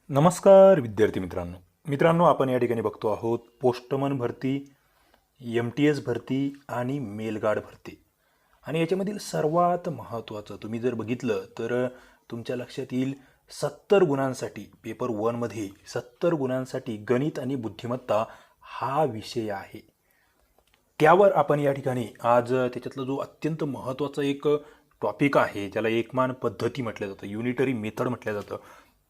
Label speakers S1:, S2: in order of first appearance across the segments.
S1: नमस्कार विद्यार्थी मित्रांनो आपण या ठिकाणी बघतो आहोत पोस्टमन भरती, MTS भरती आणि मेलगार्ड भरती. आणि याच्यामधील सर्वात महत्त्वाचं तुम्ही जर बघितलं तर तुमच्या लक्षात येईल 70 गुणांसाठी पेपर 1 मध्ये 70 गुणांसाठी गणित आणि बुद्धिमत्ता हा विषय आहे. त्यावर आपण या ठिकाणी आज त्याच्यातला जो अत्यंत महत्त्वाचा एक टॉपिक आहे ज्याला एकमान पद्धती म्हटलं जातं, युनिटरी मेथड म्हटलं जातं,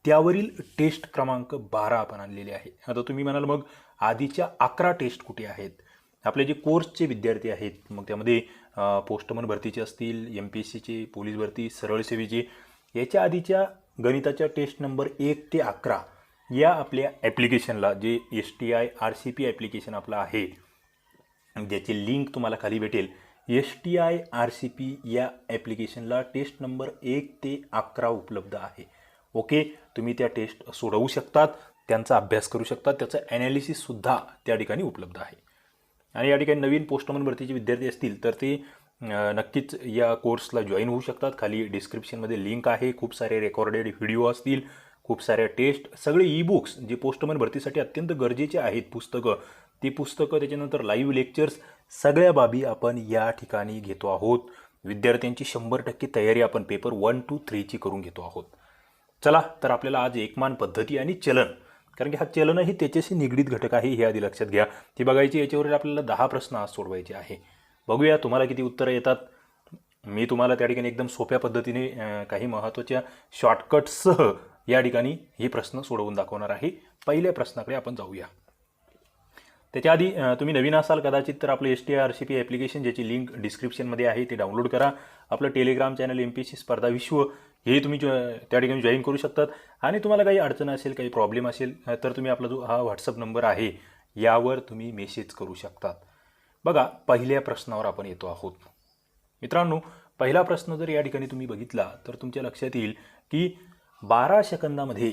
S1: त्यावरील टेस्ट क्रमांक 12 आपण आणलेले आहे. आता तुम्ही म्हणाल मग आधीच्या 11 टेस्ट कुठे आहेत? आपले जे कोर्सचे विद्यार्थी आहेत मग त्यामध्ये पोस्टमन भरतीचे असतील, MPSCचे, पोलीस भरती, सरळ सेवेचे, याच्या आधीच्या गणिताच्या टेस्ट नंबर 1 ते 11 या आपल्या ॲप्लिकेशनला जे STI RCP ॲप्लिकेशन आपलं आहे ज्याची लिंक तुम्हाला खाली भेटेल, STI RCP या ॲप्लिकेशनला टेस्ट नंबर 1 ते 11 उपलब्ध आहे. ओके, तुम्ही त्या टेस्ट सोडवू शकतात, त्यांचा अभ्यास करू शकतात, त्याचं ॲनालिसिससुद्धा त्या ठिकाणी उपलब्ध आहे. आणि या ठिकाणी नवीन पोस्टमन भरतीचे विद्यार्थी असतील तर ते नक्कीच या कोर्सला जॉईन होऊ शकतात. खाली डिस्क्रिप्शनमध्ये लिंक आहे. खूप सारे रेकॉर्डेड व्हिडिओ असतील, खूप साऱ्या टेस्ट, सगळे ई-बुक्स जे पोस्टमन भरतीसाठी अत्यंत गरजेचे आहेत, पुस्तकं, ती पुस्तकं, त्याच्यानंतर लाईव्ह लेक्चर्स, सगळ्या बाबी आपण या ठिकाणी घेतो आहोत. विद्यार्थ्यांची 100% तयारी आपण पेपर 1 to 3ची करून घेतो आहोत. चला तर आपल्याला आज एकमान पद्धती आणि चलन, कारण की हा चलनही त्याच्याशी निगडीत घटक आहे हे आधी लक्षात घ्या, ती बघायची. याच्यावरील आपल्याला 10 प्रश्न आज सोडवायचे आहे. बघूया तुम्हाला किती उत्तरं येतात. मी तुम्हाला त्या ठिकाणी एकदम सोप्या पद्धतीने काही महत्त्वाच्या शॉर्टकट्ससह या ठिकाणी हे प्रश्न सोडवून दाखवणार आहे. पहिल्या प्रश्नाकडे आपण जाऊया. त्याच्या आधी तुम्ही नवीन असाल कदाचित तर आपलं STI RCP ॲप्लिकेशन ज्याची लिंक डिस्क्रिप्शनमध्ये आहे ते डाउनलोड करा. आपलं टेलिग्राम चॅनल MPSC स्पर्धा विश्व हे तुम्ही त्या ठिकाणी जॉईन करू शकतात. आणि तुम्हाला काही अडचण असेल, काही प्रॉब्लेम असेल तर तुम्ही आपला जो हा व्हॉट्सअप नंबर आहे यावर तुम्ही मेसेज करू शकतात. बघा, पहिल्या प्रश्नावर आपण येतो आहोत. मित्रांनो, पहिला प्रश्न जर या ठिकाणी तुम्ही बघितला तर तुमच्या लक्षात येईल की 12 सेकंदामध्ये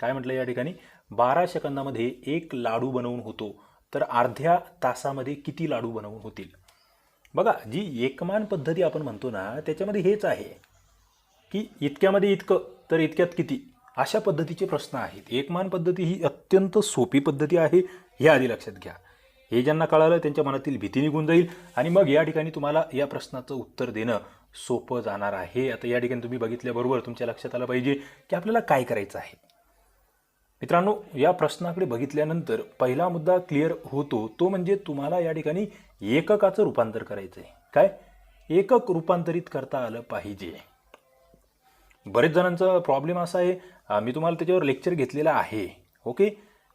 S1: काय म्हटलं या ठिकाणी, 12 सेकंदामध्ये एक लाडू बनवून होतो तर अर्ध्या तासामध्ये किती लाडू बनवून होतील? बघा, जी एकमान पद्धती आपण म्हणतो ना त्याच्यामध्ये हेच आहे की इतक्यामध्ये इतकं तर इतक्यात किती, अशा पद्धतीचे प्रश्न आहेत. एकमान पद्धती ही अत्यंत सोपी पद्धती आहे, हे आधी लक्षात घ्या. हे ज्यांना कळालं त्यांच्या मनातील भीती निघून जाईल आणि मग या ठिकाणी तुम्हाला या प्रश्नाचं उत्तर देणं सोपं जाणार आहे. आता या ठिकाणी तुम्ही बघितल्याबरोबर तुमच्या लक्षात आलं पाहिजे की आपल्याला काय करायचं आहे. मित्रांनो, या प्रश्नाकडे बघितल्यानंतर पहिला मुद्दा क्लिअर होतो, तो म्हणजे तुम्हाला या ठिकाणी एककाचं रूपांतर करायचं आहे. काय? एकक रूपांतरित करता आलं पाहिजे. बरेच जणांचा प्रॉब्लेम असा आहे, मी तुम्हाला त्याच्यावर लेक्चर घेतलेला आहे. ओके,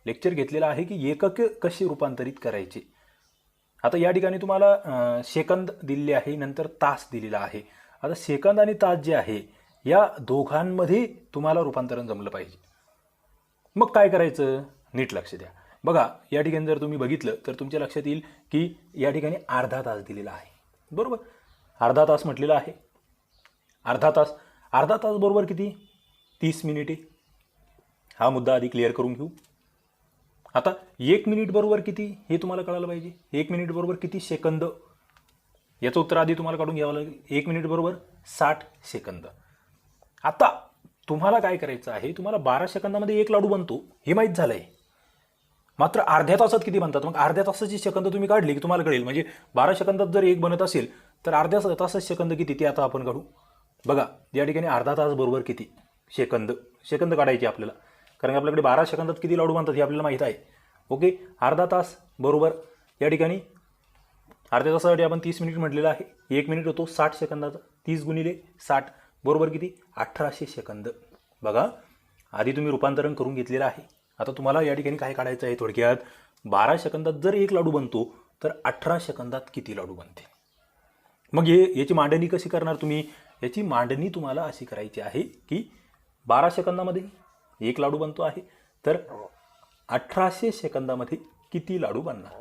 S1: लेक्चर घेतलेला आहे की एकक कशी रूपांतरित करायचे. आता या ठिकाणी तुम्हाला सेकंद दिलेले आहे, नंतर तास दिलेला आहे. आता सेकंद आणि तास जे आहे या दोघांमध्ये तुम्हाला रूपांतरण जमलं पाहिजे. मग काय करायचं, नीट लक्ष द्या. बघा, या ठिकाणी जर तुम्ही बघितलं तर तुमच्या लक्षात येईल की या ठिकाणी अर्धा तास दिलेला आहे. बरोबर, अर्धा तास म्हटलेला आहे. अर्धा तास बरोबर किती? 30 मिनिटे. हा मुद्दा आधी क्लिअर करून घेऊ. आता 1 मिनिट बरोबर किती हे तुम्हाला कळायला पाहिजे. 1 मिनिट बरोबर किती सेकंद, याचं उत्तर आधी तुम्हाला काढून घ्यावं लागेल. 1 मिनिट बरोबर 60 सेकंद. आता तुम्हाला काय करायचं आहे, तुम्हाला 12 सेकंदामध्ये एक लाडू बनतो हे माहीत झालं आहे, मात्र अर्ध्या तासात किती बनतात. मग अर्ध्या तासाची सेकंद तुम्ही काढली की तुम्हाला कळेल. म्हणजे 12 सेकंदात जर एक बनत असेल तर अर्ध्या तासाचे सेकंद किती ते आता आपण काढू. बघा, या ठिकाणी अर्धा तास बरोबर किती सेकंद काढायचे आपल्याला, कारण आपल्याकडे 12 सेकंदात किती लाडू बनतात हे आपल्याला माहीत आहे. ओके, अर्धा तास बरोबर या ठिकाणी अर्ध्या तासासाठी आपण 30 मिनिट म्हटलेलं आहे. 1 मिनिट होतो 60 सेकंदाचा. 30 गुणिले 60 बरोबर किती? 1800 सेकंद. बघा, आधी तुम्ही रूपांतरण करून घेतलेलं आहे. आता तुम्हाला या ठिकाणी काय काढायचं आहे, थोडक्यात 12 सेकंदात जर एक लाडू बनतो तर 18 सेकंदात किती लाडू बनते. मग याची मांडणी कशी करणार तुम्ही? याची मांडणी तुम्हाला अशी करायची आहे की 12 सेकंदामध्ये एक लाडू बनतो आहे तर 1800 सेकंदामध्ये किती लाडू बनणार.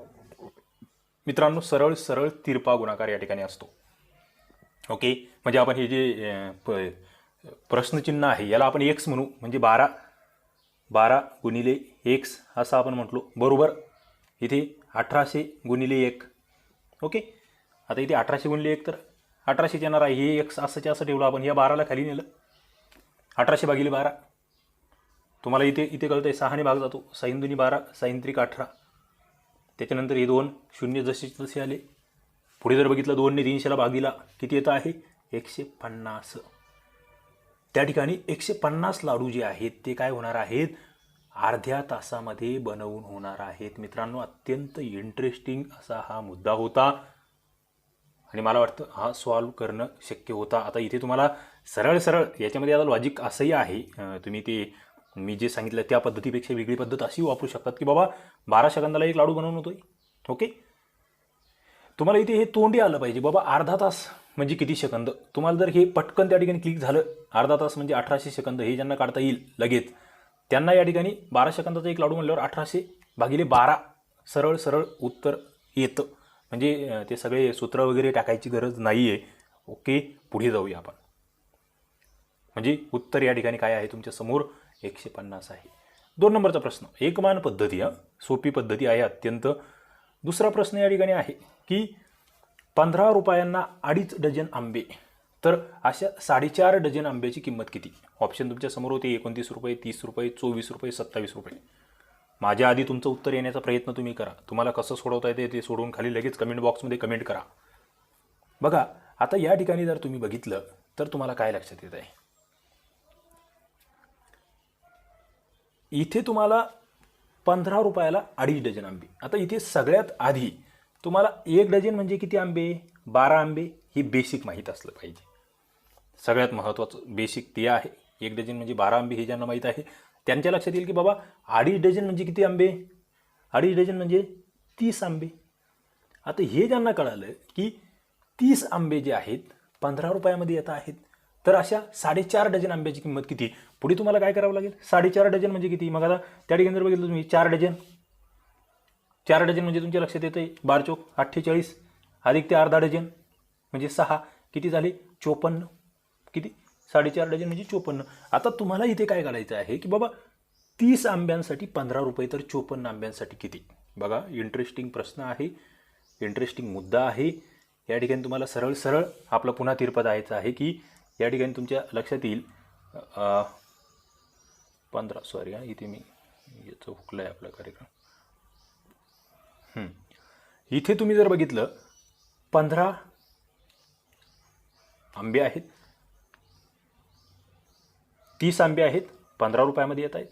S1: मित्रांनो, सरळ तिरपा गुणाकार या ठिकाणी असतो. ओके, म्हणजे आपण हे जे प्रश्नचिन्ह आहे याला आपण एक्स म्हणू, म्हणजे 12 गुणिले एक्स असं आपण म्हटलो. बरोबर, इथे 1800 गुणिले 1. ओके, आता इथे 1800 गुणिले 1 तर 1800 येणार आहे. हे एक्स असं ठेवलं आपण, या 12ला खाली नेलं. 1800 भागिले 12 तुम्हाला इथे इथे कळतंय 6ने भाग जातो, 6 दुनी 12, 6 त्रिक 18. त्याच्यानंतर हे 2 शून्य जसे तसे आले. पुढे जर बघितलं 2ने 300ला भाग दिला किती येतं आहे 150. त्या ठिकाणी 150 लाडू जे आहेत ते काय होणार आहेत, अर्ध्या तासामध्ये बनवून होणार आहेत. मित्रांनो, अत्यंत इंटरेस्टिंग असा हा मुद्दा होता आणि मला वाटतं हा सॉल्व करणं शक्य होता. आता इथे तुम्हाला सरळ सरळ याच्यामध्ये आता लॉजिक असंही आहे, तुम्ही ते मी जे सांगितलं त्या पद्धतीपेक्षा वेगळी पद्धत अशी वापरू शकतात की बाबा 12 सेकंदाला एक लाडू बनवून होतोय. ओके, तुम्हाला इथे हे तोंडी आलं पाहिजे बाबा. अर्धा तास म्हणजे किती सेकंद, तुम्हाला जर हे पटकन त्या ठिकाणी क्लिक झालं, अर्धा तास म्हणजे 1800 सेकंद, हे ज्यांना काढता येईल लगेच त्यांना या ठिकाणी 12 सेकंदाचा एक लाडू म्हणल्यावर 1800 भागिले 12 सरळ सरळ उत्तर येतं. म्हणजे ते सगळे सूत्र वगैरे टाकायची गरज नाही आहे. ओके, पुढे जाऊया आपण. म्हणजे उत्तर या ठिकाणी काय आहे तुमच्या समोर 150 आहे. 2 नंबरचा प्रश्न, एकमान पद्धती, सोपी पद्धती आहे अत्यंत. दुसरा प्रश्न या ठिकाणी आहे की 15 रुपयांना 2.5 डझन आंबे, तर अशा 4.5 डझन आंब्याची किंमत किती? ऑप्शन तुमच्या समोर होते 29 रुपये, 30 रुपये, 24 रुपये, 27 रुपये. माझ्या आधी तुमचं उत्तर येण्याचा प्रयत्न तुम्ही करा. तुम्हाला कसं सोडवता येते ते सोडवून खाली लगेच कमेंट बॉक्समध्ये कमेंट करा. बघा, आता या ठिकाणी जर तुम्ही बघितलं तर तुम्हाला काय लक्षात येत आहे, इथे तुम्हाला 15 रुपयाला 2.5 डझन आंबे. आता इथे सगळ्यात आधी तुम्हाला 1 डझन म्हणजे किती आंबे, 12 आंबे, हे बेसिक माहीत असलं पाहिजे. सगळ्यात महत्त्वाचं बेसिक ते आहे. 1 डझन म्हणजे 12 आंबे हे ज्यांना माहीत आहे त्यांच्या लक्षात येईल की बाबा 2.5 डझन म्हणजे किती आंबे, 2.5 डझन म्हणजे 30 आंबे. आता हे ज्यांना कळालं की 30 आंबे जे आहेत 15 रुपयामध्ये येत आहेत, तर अशा 4.5 डझन आंब्याची किंमत किती? पुढे तुम्हाला काय करावं लागेल, 4.5 डझन म्हणजे किती? मग आता त्या ठिकाणी जर बघितलं तुम्ही 4 डझन, 4 डझन म्हणजे तुमच्या लक्षात येतं 12 चोक 48 अधिक ते अर्धा डझन म्हणजे 6, किती झाले 54. किती, 4.5 डझन म्हणजे 54. आता तुम्हाला इथे काय काढायचं आहे की बाबा 30 आंब्यांसाठी 15 रुपये, तर 54 आंब्यांसाठी किती? बघा, इंटरेस्टिंग प्रश्न आहे, इंटरेस्टिंग मुद्दा आहे. या ठिकाणी तुम्हाला सरळ सरळ आपलं पुन्हा तिरपा जायचं आहे की या ठिकाणी तुमच्या लक्षात येईल 15, सॉरी इथे मी याचं हुकलं आहे आपला कार्यक्रम. इथे तुम्ही जर बघितलं 15 आंबे आहेत, 30 आंबे आहेत, 15 रुपयामध्ये येत आहेत,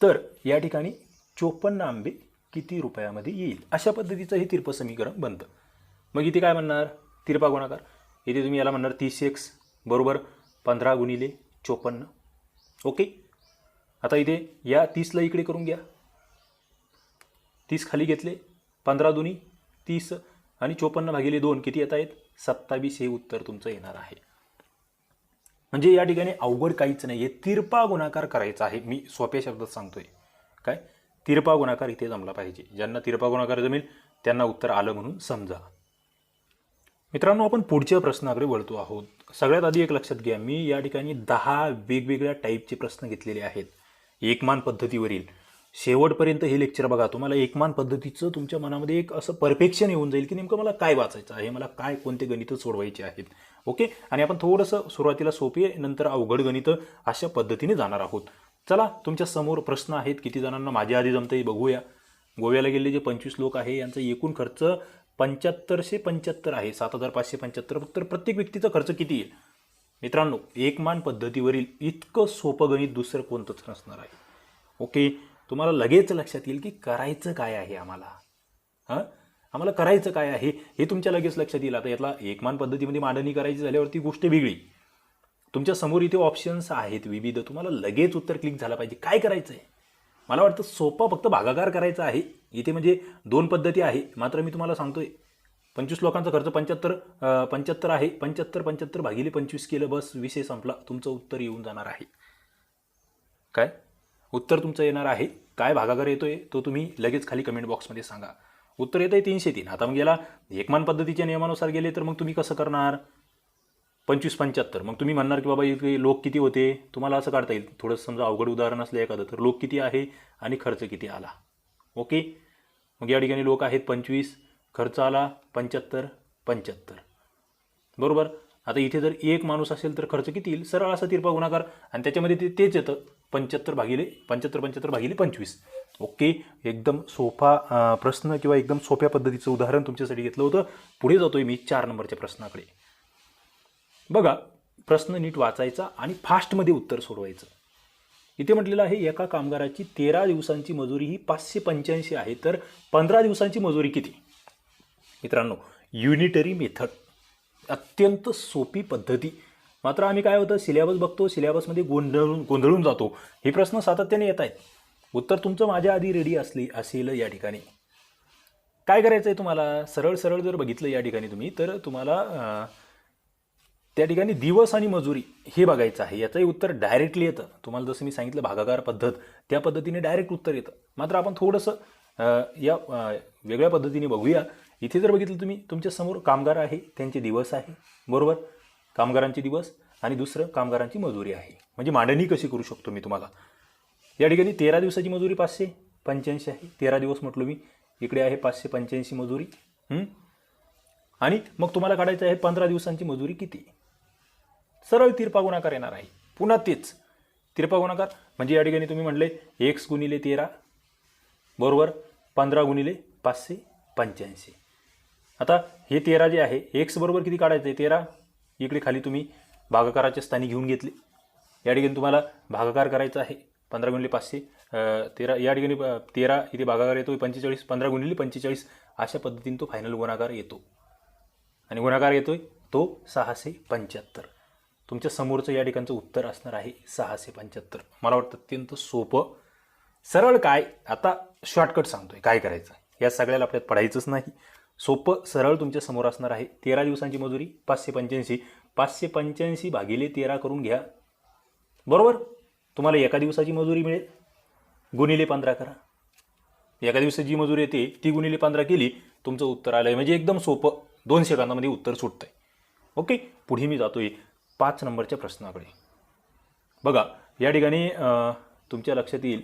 S1: तर या ठिकाणी 54 आंबे किती रुपयामध्ये येईल? अशा पद्धतीचं हे तिरपं समीकरण बनतं. मग इथे काय म्हणणार, तिरपा गुणाकार. इथे तुम्ही याला म्हणणार 30x बरोबर 15 गुणिले 54. ओके, आता इथे या 30ला इकडे करून घ्या, 30 खाली घेतले, 15 दुनी 30 आणि 54 भागिले 2 किती येत आहेत 27. हे उत्तर तुमचं येणार आहे. म्हणजे या ठिकाणी अवघड काहीच नाही आहे, तिरपा गुणाकार करायचा आहे. मी सोप्या शब्दात सांगतोय, काय तिरपा गुणाकार इथे जमला पाहिजे. ज्यांना तिरपा गुणाकार जमेल त्यांना उत्तर आलं म्हणून समजा. मित्रांनो, आपण पुढच्या प्रश्नाकडे वळतो आहोत. सगळ्यात आधी एक लक्षात घ्या, मी या ठिकाणी 10 वेगवेगळ्या टाईपचे प्रश्न घेतलेले आहेत एकमान पद्धतीवरील. शेवटपर्यंत हे लेक्चर बघा, तुम्हाला एकमान पद्धतीचं तुमच्या मनामध्ये एक असं परफेक्शन येऊन जाईल की नेमकं मला काय वाचायचं आहे, मला काय कोणते गणितं सोडवायचे आहेत. ओके, आणि आपण थोडंसं सुरुवातीला सोपे नंतर अवघड गणितं अशा पद्धतीने जाणार आहोत. चला, तुमच्या समोर प्रश्न आहेत. किती जणांना माझ्या आधी जमतंय बघूया. गोव्याला गेले जे 25 लोक आहे यांचा एकूण खर्च 7575 आहे, 7575. तर प्रत्येक व्यक्तीचा खर्च किती येईल? मित्रांनो, एकमान पद्धतीवरील इतकं सोपं गणित दुसरं कोणतंच नसणार आहे. ओके, तुम्हाला लगेच लक्षात येईल की करायचं काय आहे आम्हाला करायचं काय आहे हे तुमच्या लगेच लक्षात येईल. आता यातला एकमान पद्धतीमध्ये मांडणी करायची झाल्यावरती गोष्ट वेगळी. तुमच्या समोर इथे ऑप्शन्स आहेत विविध, तुम्हाला लगेच उत्तर क्लिक झालं पाहिजे. काय करायचं आहे मला वाटतं सोपा, फक्त भागाकार करायचा आहे. इथे म्हणजे 2 पद्धती आहे, मात्र मी तुम्हाला सांगतोय 25 लोकांचा खर्च 75 आहे, 75 भागिले 25 केलं, बस विषय संपला. तुमचं उत्तर येऊन जाणार आहे. काय उत्तर तुमचं येणार आहे? काय भागाकार येतोय तो तुम्ही लगेच खाली कमेंट बॉक्समध्ये सांगा. उत्तर येतं आहे 303. आता मग याला एकमान पद्धतीच्या नियमानुसार गेले तर मग तुम्ही कसं करणार? 25-75. मग तुम्ही म्हणणार की बाबा इथे लोक किती होते, तुम्हाला असं काढता येईल. थोडंसं समजा अवघड उदाहरण असलं एखादं, तर लोक किती आहे आणि खर्च किती आला. ओके, मग या ठिकाणी लोक आहेत 25, खर्च आला 75 बरोबर. आता इथे जर एक माणूस असेल तर खर्च किती येईल, सरळ असा तिरपा गुणाकार, आणि त्याच्यामध्ये तेच येतं 75/25. ओके, एकदम सोपा प्रश्न किंवा एकदम सोप्या पद्धतीचं उदाहरण तुमच्यासाठी घेतलं होतं. पुढे जातोय मी 4 नंबरच्या प्रश्नाकडे. बघा, प्रश्न नीट वाचायचा आणि फास्टमध्ये उत्तर सोडवायचं. इथे म्हटलेलं आहे एका कामगाराची 13 दिवसांची मजुरी ही 585 आहे, तर 15 दिवसांची मजुरी किती? मित्रांनो, युनिटरी मेथड अत्यंत सोपी पद्धती. मात्र आम्ही काय होतं, सिलेबस बघतो, सिलेबसमध्ये गोंधळून जातो. हे प्रश्न सातत्याने येत आहेत. उत्तर तुमचं माझ्या आधी रेडी असेल या ठिकाणी. काय करायचं आहे तुम्हाला, सरळ सरळ जर बघितलं या ठिकाणी तुम्ही, तर तुम्हाला त्या ठिकाणी दिवस आणि मजुरी हे बघायचं आहे. याचंही उत्तर डायरेक्टली येतं. तुम्हाला जसं मी सांगितलं भागाकार पद्धत, त्या पद्धतीने डायरेक्ट उत्तर येतं. मात्र आपण थोडंसं या वेगळ्या पद्धतीने बघूया. इथे जर बघितलं तुम्ही, तुमच्यासमोर कामगार आहे, त्यांचे दिवस आहे, बरोबर, कामगारांचे दिवस, आणि दुसरं कामगारांची मजुरी आहे. म्हणजे मांडणी कशी करू शकतो मी तुम्हाला. या ठिकाणी 13 दिवसाची मजुरी 585 आहे. 13 दिवस म्हटलो मी, इकडे आहे 585 मजुरी. आणि मग तुम्हाला काढायचं आहे 15 दिवसांची मजुरी किती. सरळ तिरपा गुणाकार येणार आहे. पुन्हा तेच तिरपा गुणाकार, म्हणजे या ठिकाणी तुम्ही म्हटले x गुणिले 13 बरोबर 15 गुणिले 585. आता हे 13 जे आहे, x बरोबर किती काढायचं आहे 13, इकडे खाली तुम्ही भागाकाराच्या स्थानी घेऊन घेतले. या ठिकाणी तुम्हाला भागाकार करायचा आहे. 15 गुणिले 513, या ठिकाणी 13 इथे भागाकार येतो 45, 15 गुणिले 45, अशा पद्धतीने तो फायनल गुणाकार येतो. आणि गुणाकार येतोय तो 675. तुमच्या समोरचं या ठिकाणचं उत्तर असणार आहे 675. मला वाटतं अत्यंत सोपं सरळ. काय आता शॉर्टकट सांगतोय काय करायचं, या सगळ्याला आपल्यात पडायचंच नाही. सोपं सरळ तुमच्या समोर असणार आहे. 13 दिवसांची मजुरी 585, 585 भागिले 13 करून घ्या, बरोबर. तुम्हाला एका दिवसाची मजुरी मिळेल, गुणिले 15 करा. एका दिवसाची मजुरी येते ती गुणिले 15 केली, तुमचं उत्तर आलं आहे. म्हणजे एकदम सोपं, 2 सेकंदामध्ये उत्तर सुटतंय. ओके, पुढे मी जातोय 5 नंबरच्या प्रश्नाकडे. बघा, या ठिकाणी तुमच्या लक्षात येईल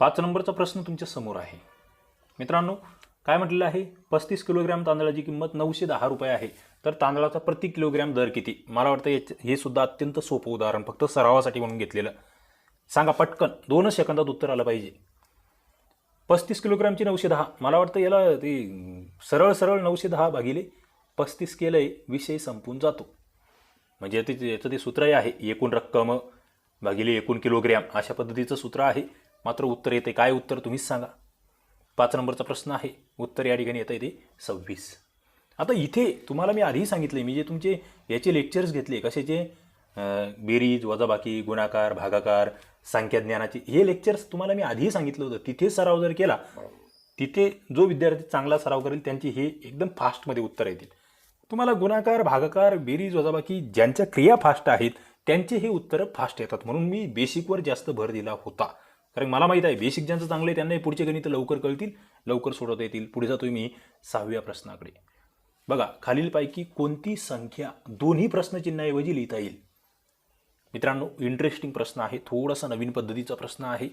S1: 5 नंबरचा प्रश्न तुमच्या समोर आहे. मित्रांनो, काय म्हटलेलं आहे, 35 किलोग्रॅम तांदळाची किंमत 910 रुपये आहे, तर तांदळाचा प्रति किलोग्रॅम दर किती? मला वाटतं हे सुद्धा अत्यंत सोपं उदाहरण, फक्त सरावासाठी म्हणून घेतलेलं. सांगा पटकन, 2 सेकंदात उत्तर आलं पाहिजे. 35 किलोग्रॅमची 910, मला वाटतं याला ते सरळ सरळ 910 भागिले 35 केलंय, विषय संपून जातो. म्हणजे याचं ते सूत्र आहे, एकूण रक्कम भागिले एकूण किलोग्रॅम, अशा पद्धतीचं सूत्र आहे. मात्र उत्तर येते काय, उत्तर तुम्हीच सांगा. 5 नंबरचा प्रश्न आहे, उत्तर या ठिकाणी येतं ते 26. आता इथे तुम्हाला मी आधीही सांगितले, मी जे तुमचे याचे लेक्चर्स घेतले कशाचे, बेरीज, वजाबाकी, गुणाकार, भागाकार, संख्याज्ञानाचे, हे लेक्चर्स तुम्हाला मी आधीही सांगितलं होतं. तिथे सराव जर केला, तिथे जो विद्यार्थी चांगला सराव करेल त्यांची हे एकदम फास्टमध्ये उत्तर येतील. तुम्हाला गुणाकार, भागाकार, बेरीज, वजाबाकी ज्यांच्या क्रिया फास्ट आहेत त्यांचे हे उत्तरं फास्ट येतात. म्हणून मी बेसिकवर जास्त भर दिला होता, कारण मला माहीत आहे बेसिक ज्यांचं चांगलं आहे त्यांनाही पुढचे गणित लवकर कळतील, लवकर सोडवता येतील. पुढे जातोय मी 6व्या प्रश्नाकडे. बघा, खालीलपैकी कोणती संख्या दोन्ही प्रश्नचिन्हाऐवजी लिहिता येईल? मित्रांनो, इंटरेस्टिंग प्रश्न आहे, थोडासा नवीन पद्धतीचा प्रश्न आहे.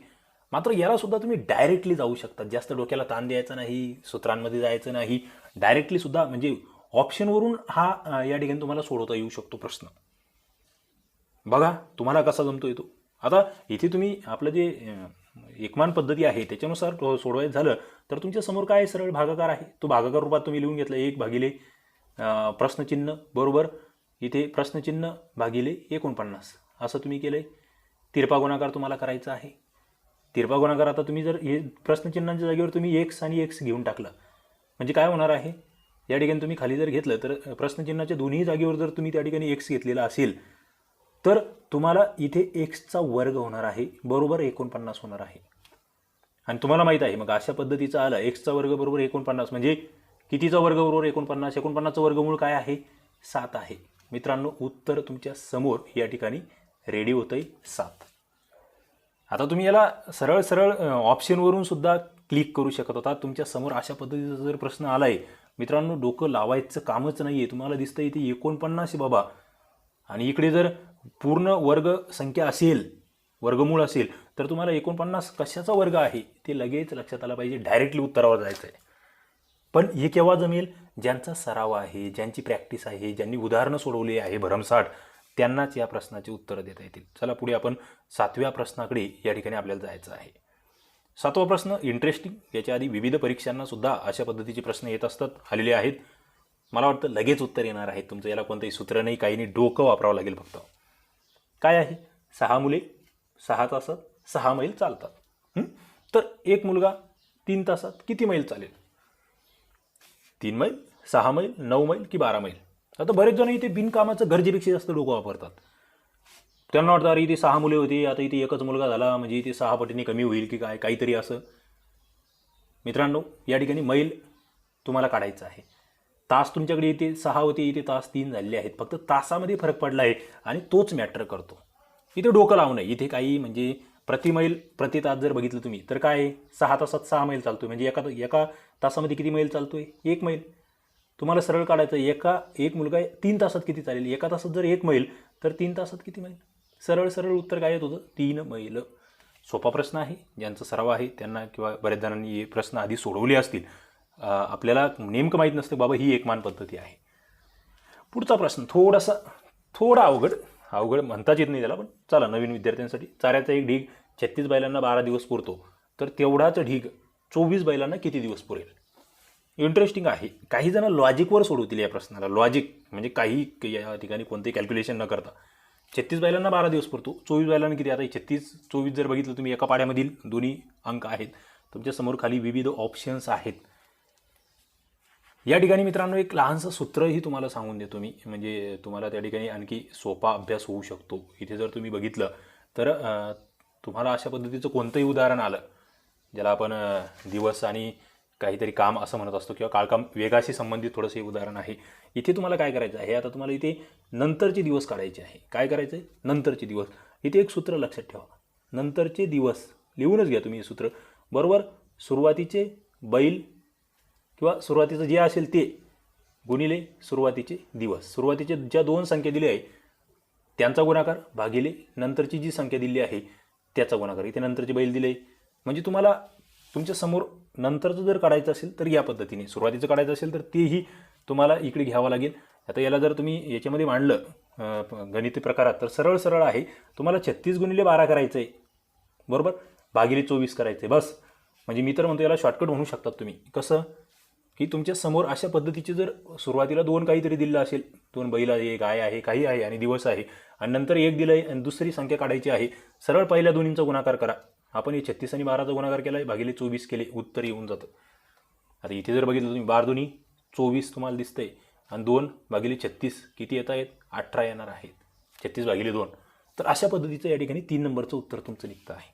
S1: मात्र याला सुद्धा तुम्ही डायरेक्टली जाऊ शकता, जास्त डोक्याला ताण द्यायचा नाही, सूत्रांमध्ये जायचं नाही, डायरेक्टली सुद्धा म्हणजे ऑप्शनवरून हा या ठिकाणी तुम्हाला सोडवता येऊ शकतो प्रश्न. बघा तुम्हाला कसा जमतो येतो. आता इथे तुम्ही आपलं जे एकमान पद्धती आहे त्याच्यानुसार सोडवायचं झालं तर तुमच्या समोर काय सरळ भागाकार आहे, तो भागाकार रूपात तुम्ही लिहून घेतला, 1 भागिले प्रश्नचिन्ह बरोबर, इथे प्रश्नचिन्ह भागिले 49 असं तुम्ही केलंय. तिरपा गुणाकार तुम्हाला करायचा आहे. तिरपा गुणाकार आता तुम्ही जर हे प्रश्नचिन्हांच्या जागेवर तुम्ही x आणि x घेऊन टाकलं म्हणजे काय होणार आहे, या ठिकाणी तुम्ही खाली जर घेतलं तर प्रश्नचिन्हाच्या दोन्ही जागेवर जर तुम्ही त्या ठिकाणी x घेतलेला असेल तर तुम्हाला इथे x वर्ग होणार आहे, बरोबर 49 होणार आहे. आणि तुम्हाला माहित आहे मग अशा पद्धतीचा आला x वर्ग बरोबर 49 म्हणजे कितीचा वर्ग बरोबर 49, 49चं वर्गमूळ काय आहे 7 आहे. मित्रांनो, उत्तर तुमच्या समोर या ठिकाणी रेडी होतंय 7. आता तुम्ही याला सरळ सरळ ऑप्शनवरून सुद्धा क्लिक करू शकत होता. तुमच्या समोर अशा पद्धतीचा जर प्रश्न आलाय मित्रांनो, डोकं लावायचं कामच नाहीये. तुम्हाला दिसतं इथे 49 बाबा, आणि इकडे जर पूर्ण वर्ग संख्या असेल, वर्गमूळ असेल, तर तुम्हाला 49 कशाचा वर्ग आहे ते लगेच लक्षात आलं पाहिजे, डायरेक्टली उत्तरावर जायचं आहे. पण हे केव्हा जमेल, ज्यांचा सराव आहे, ज्यांची प्रॅक्टिस आहे, ज्यांनी उदाहरणं सोडवली आहे भरमसाठ, त्यांनाच या प्रश्नाची उत्तरं देता येतील. चला पुढे आपण 7व्या प्रश्नाकडे या ठिकाणी आपल्याला जायचं आहे. 7वा प्रश्न इंटरेस्टिंग. याच्या आधी विविध परीक्षांना सुद्धा अशा पद्धतीचे प्रश्न येत असतात, आलेले आहेत. मला वाटतं लगेच उत्तर येणार आहे तुमचं. याला कोणतंही सूत्र नाही, काही नाही, डोकं वापरावं लागेल फक्त. काय आहे? 6 मुले 6 तासात 6 मैल चालतात. तर एक मुलगा 3 तासात किती मैल चालेल? 3 मैल, 6 मैल, 9 मैल की 12 मैल? आता बरेच जण इथे बिनकामाचं गरजेपेक्षा जास्त डोकं वापरतात. त्यांना वाटतं अरे इथे 6 मुले होती, आता इथे एकच मुलगा झाला म्हणजे इथे 6 पटीने कमी होईल की काय, काहीतरी असं. मित्रांनो, या ठिकाणी मैल तुम्हाला काढायचं आहे. तास तुमच्याकडे इथे 6 होते, इथे तास 3 झालेले आहेत. फक्त तासामध्ये फरक पडला आहे आणि तोच मॅटर करतो. इथे डोकं लावू नये. इथे काही म्हणजे प्रति मैल प्रति तास जर बघितलं तुम्ही तर काय 6 तासात 6 मैल चालतोय म्हणजे एका तासामध्ये किती मैल चालतोय? 1 मैल. तुम्हाला सरळ काढायचं, एक मुलगा 3 तासात किती चालेल? एका तासात जर 1 मैल तर 3 तासात किती मैल? सरळ सरळ उत्तर काय येत होतं? 3 मैल. सोपा प्रश्न आहे. ज्यांचा सराव आहे त्यांना किंवा बऱ्याच जणांनी हे प्रश्न आधी सोडवले असतील. आपल्याला नेमकं माहीत नसतं बाबा ही एकमान पद्धती आहे. पुढचा प्रश्न थोडा अवघड म्हणताच येत नाही त्याला, पण चला नवीन विद्यार्थ्यांसाठी. चाऱ्याचा एक ढीग 36 बैलांना 12 दिवस पुरतो, तर तेवढाच ढीग 24 बैलांना किती दिवस पुरेल? इंटरेस्टिंग आहे. काही जण लॉजिकवर सोडवतील या प्रश्नाला. लॉजिक म्हणजे काही या ठिकाणी कोणतेही कॅल्क्युलेशन न करता. 36 बैलांना 12 दिवस पुरतो, 24 बैलांना किती? आता 36-24 जर बघितलं तुम्ही, एका पाड्यामधील दोन्ही अंक आहेत तुमच्यासमोर, खाली विविध ऑप्शन्स आहेत. या ठिकाणी मित्रांनो एक लहानसं सूत्रही तुम्हाला सांगून देतो मी, म्हणजे तुम्हाला त्या ठिकाणी आणखी सोपा अभ्यास होऊ शकतो. इथे जर तुम्ही बघितलं तर तुम्हाला अशा पद्धतीचं कोणतंही उदाहरण आलं, ज्याला आपण दिवस आणि काहीतरी काम असं म्हणत असतो किंवा काळकाम वेगाशी संबंधित थोडंसं हे उदाहरण आहे. इथे तुम्हाला काय करायचं आहे? आता तुम्हाला इथे नंतरचे दिवस काढायचे आहे. काय करायचं आहे? नंतरचे दिवस. इथे एक सूत्र लक्षात ठेवा. नंतरचे दिवस लिहूनच घ्या तुम्ही हे सूत्र. बरोबर, सुरुवातीचे बैल किंवा सुरुवातीचं जे असेल ते गुणिले सुरुवातीचे दिवस. सुरुवातीचे ज्या 2 संख्या दिल्या आहे त्यांचा गुणाकार भागिले नंतरची जी संख्या दिली आहे त्याचा गुणाकार. इथे नंतरचे बैल दिले, म्हणजे तुम्हाला तुमच्या समोर नंतरचं जर काढायचं असेल तर या पद्धतीने, सुरुवातीचं काढायचं असेल तर तेही तुम्हाला इकडे घ्यावं लागेल. आता याला जर तुम्ही याच्यामध्ये मांडलं गणिती प्रकारात तर सरळ सरळ आहे. तुम्हाला 36 गुणिले 12 करायचं आहे, बरोबर, भागिले 24 करायचं आहे, बस. म्हणजे मी तर म्हणतो याला शॉर्टकट म्हणू शकतात तुम्ही. कसं की तुमच्या समोर अशा पद्धतीचे जर सुरुवातीला 2 काहीतरी दिलं असेल, 2 बैल आहे, गाय आहे, काही आहे आणि दिवस आहे, आणि नंतर 1 दिलं आहे आणि दुसरी संख्या काढायची आहे, सरळ पहिल्या दोन्हींचा गुणाकार करा. आपण हे 36 आणि 12चा गुणाकार केला आहे, भागिले 24 केले, उत्तर येऊन जातं. आता इथे जर बघितलं तुम्ही 12 दोन्ही 24 तुम्हाला दिसतंय आणि 2 भागिले 36 किती येत आहेत? 18 येणार आहेत. 36 भागिले 2. तर अशा पद्धतीचं या ठिकाणी 3 नंबरचं उत्तर तुमचं निघतं आहे.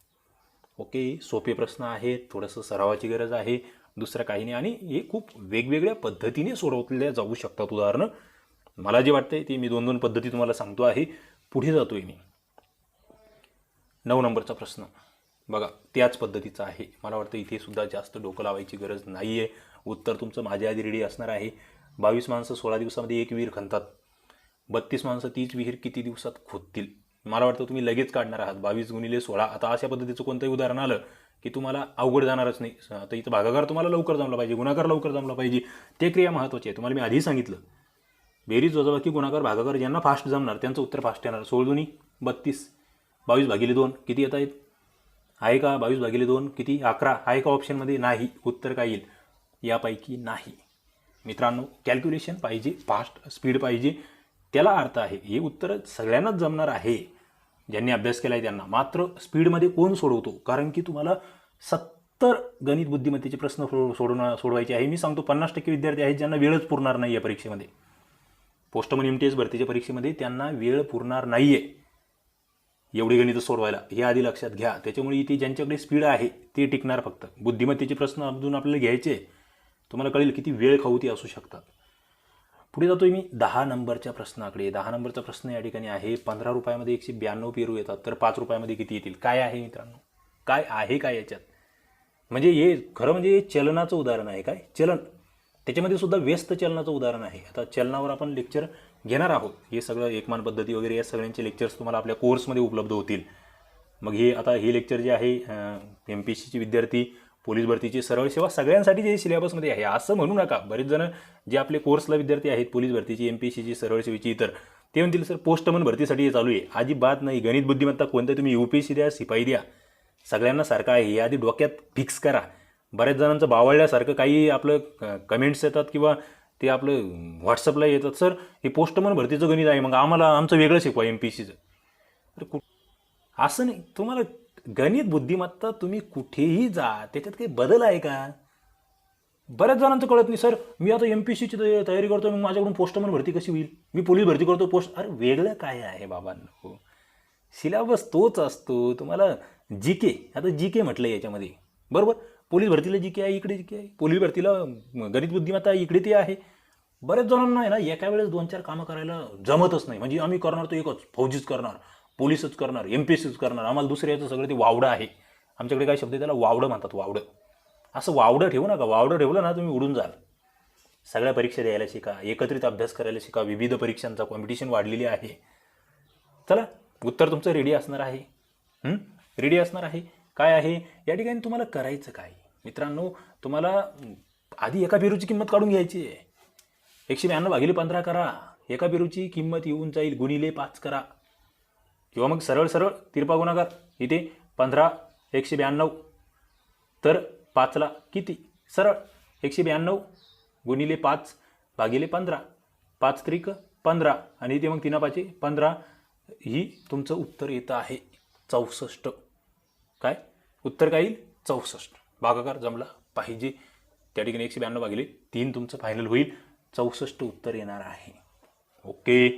S1: ओके, सोपे प्रश्न आहेत, थोडंसं सरावाची गरज आहे, दुसरं काही नाही. आणि हे खूप वेगवेगळ्या पद्धतीने सोडवल्या जाऊ शकतात उदाहरणं. मला जे वाटतंय ते मी 2-2 पद्धती तुम्हाला सांगतो आहे. पुढे जातोय मी. 9 नंबरचा प्रश्न बघा, त्याच पद्धतीचा आहे. मला वाटतं इथे सुद्धा जास्त डोकं लावायची गरज नाही आहे. उत्तर तुमचं माझ्या आधी रेडी असणार आहे. 22 माणसं 16 दिवसामध्ये एक विहीर खणतात, 32 माणसं तीच विहीर किती दिवसात खोदतील? मला वाटतं तुम्ही लगेच काढणार आहात. 22 गुणिले 16. आता अशा पद्धतीचं कोणतंही उदाहरण आलं की तुम्हाला अवघड जाणारच नाही. आता इथं भागाकार तुम्हाला लवकर जमला पाहिजे, गुणाकार लवकर जमला पाहिजे, ते क्रिया महत्त्वाची आहे. तुम्हाला मी आधी सांगितलं, बेरीज वजाबाकी गुणाकार भागाकार ज्यांना फास्ट जमणार त्यांचं उत्तर फास्ट येणार. 16 दुनी 32, 22 भागिले 2 किती येत आहेत? आहे का? 22 भागिले 2 किती? 11. आहे का ऑप्शनमध्ये? नाही. उत्तर काय येईल? यापैकी नाही. मित्रांनो, कॅल्क्युलेशन पाहिजे, फास्ट स्पीड पाहिजे, त्याला अर्थ आहे. हे उत्तर सगळ्यांनाच जमणार आहे ज्यांनी अभ्यास केला आहे त्यांना. मात्र स्पीडमध्ये कोण सोडवतो? कारण की तुम्हाला 70 गणित बुद्धिमत्तेचे प्रश्न सोडवायचे आहे. मी सांगतो 50% विद्यार्थी आहेत ज्यांना वेळच पुरणार नाही आहे परीक्षेमध्ये. पोस्टमन MTS भरतीच्या परीक्षेमध्ये त्यांना वेळ पुरणार नाही आहे एवढी गणितं सोडवायला, हे आधी लक्षात घ्या. त्याच्यामुळे इथे ज्यांच्याकडे स्पीड आहे ते टिकणार. फक्त बुद्धिमत्तेचे प्रश्न अजून आपल्याला घ्यायचे, तुम्हाला कळेल किती वेळ खाऊ ते असू शकतात. पुढे जातोय मी 10 नंबरच्या प्रश्नाकडे. 10 नंबरचा प्रश्न या ठिकाणी आहे, 15 रुपयामध्ये 192 पेरू येतात, तर 5 रुपयामध्ये किती येतील? काय आहे मित्रांनो? काय आहे काय याच्यात? म्हणजे हे खरं म्हणजे हे चलनाचं उदाहरण आहे. काय चलन? त्याच्यामध्ये सुद्धा व्यस्त चलनाचं उदाहरण आहे. आता चलनावर आपण लेक्चर घेणार आहोत. हे सगळं एकमान पद्धती वगैरे या सगळ्यांचे लेक्चर्स तुम्हाला आपल्या कोर्समध्ये उपलब्ध होतील. मग हे आता हे लेक्चर जे आहे MPSCचे विद्यार्थी पोलीस भरतीची सरळ सेवा सगळ्यांसाठी जे सिलेबसमध्ये आहे असं म्हणू नका. बरेच जण जे आपले कोर्सला विद्यार्थी आहेत पोलीस भरतीची, MPSCची, सरळ सेवेची इतर, ते म्हणतील सर पोस्टमन भरतीसाठी हे चालू आहे. अजिबात नाही. गणित बुद्धिमत्ता कोणतं तुम्ही UPSC द्या, शिपाई द्या, सगळ्यांना सारखं आहे. हे आधी डोक्यात फिक्स करा. बऱ्याच जणांचं बावळल्यासारखं काही आपलं कमेंट्स येतात किंवा ते आपलं व्हॉट्सअपला येतात, सर हे पोस्टमन भरतीचं गणित आहे, मग आमचं वेगळं शिकवा MPSCचं. तर असं नाही. तुम्हाला गणित बुद्धिमत्ता तुम्ही कुठेही जा, त्याच्यात काही बदल आहे का? बऱ्याच जणांचं कळत नाही, सर मी आता MPSCची तयारी करतो, मग माझ्याकडून पोस्टमन भरती कशी होईल? मी पोलीस भरती करतो अरे वेगळं काय आहे बाबांनो? सिलेबस तोच असतो. तुम्हाला GK, आता GK म्हटलं याच्यामध्ये, बरोबर? पोलीस भरतीला GK आहे, इकडे GK आहे. पोलीस भरतीला गणित बुद्धिमत्ता इकडे ते आहे. बऱ्याच जणांना आहे ना एका वेळेस 2-4 कामं करायला जमतच नाही. म्हणजे आम्ही करणार तो एकच, फौजीच करणार, पोलीसच करणार, MPSCच करणार, आम्हाला दुसऱ्याचं सगळं ते वावडं आहे. आमच्याकडे काय शब्द त्याला वावडं म्हणतात, वावडं. असं वावडं ठेवू नका. वावडं ठेवलं ना तुम्ही उडून जाल. सगळ्या परीक्षा द्यायला शिका, एकत्रित अभ्यास करायला शिका. विविध परीक्षांचा कॉम्पिटिशन वाढलेली आहे. चला, उत्तर तुमचं रेडी असणार आहे. रेडी असणार आहे. काय आहे या ठिकाणी तुम्हाला करायचं काय मित्रांनो? तुम्हाला आधी एका पेरूची किंमत काढून घ्यायची आहे. 192/15 करा. एका पेरूची किंमत येऊन जाईल गुणिले 5 करा, किंवा मग सरळ सरळ तिरपा गुणाकार. इथे 15 192, तर 5ला किती? सरळ 192 गुणिले 5 भागिले 15, 5 त्रिक 15, आणि इथे मग 3×5 15. ही तुमचं उत्तर येतं आहे 64. काय उत्तर काय येईल? 64. भागाकार जमला पाहिजे. त्या ठिकाणी 192/3 तुमचं फायनल होईल. 64 उत्तर येणार आहे. ओके.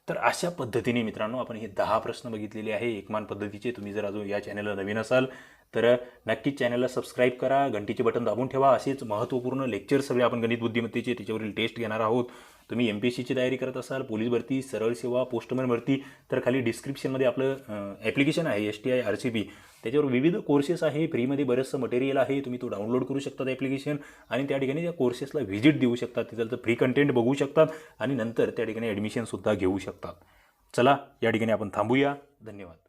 S1: तर अशा पद्धतीने मित्रांनो आपण हे 10 प्रश्न बघितलेले आहे एकमान पद्धतीचे. तुम्ही जर अजून या चॅनलला नवीन असाल तर नक्कीच चॅनलला सबस्क्राईब करा, घंटीचे बटन दाबून ठेवा. असेच महत्त्वपूर्ण लेक्चर सगळे आपण गणित बुद्धिमत्तेचे त्याच्यावरील टेस्ट घेणार आहोत. तुम्ही MPSCची तयारी करत असाल, पोलीस भरती, सरळ सेवा, पोस्टमन भरती, तर खाली डिस्क्रिप्शनमध्ये आपलं ॲप्लिकेशन आहे STI RCB, त्याच्यावर विविध कोर्सेस आहे. फ्रीमध्ये बरंचसं मटेरियल आहे. तुम्ही तो डाउनलोड करू शकता ॲप्लिकेशन, आणि त्या ठिकाणी त्या कोर्सेसला व्हिजिट देऊ शकतात. तिथलं फ्री कंटेंट बघू शकतात, आणि नंतर त्या ठिकाणी ॲडमिशनसुद्धा घेऊ शकतात. चला, या ठिकाणी आपण थांबूया. धन्यवाद.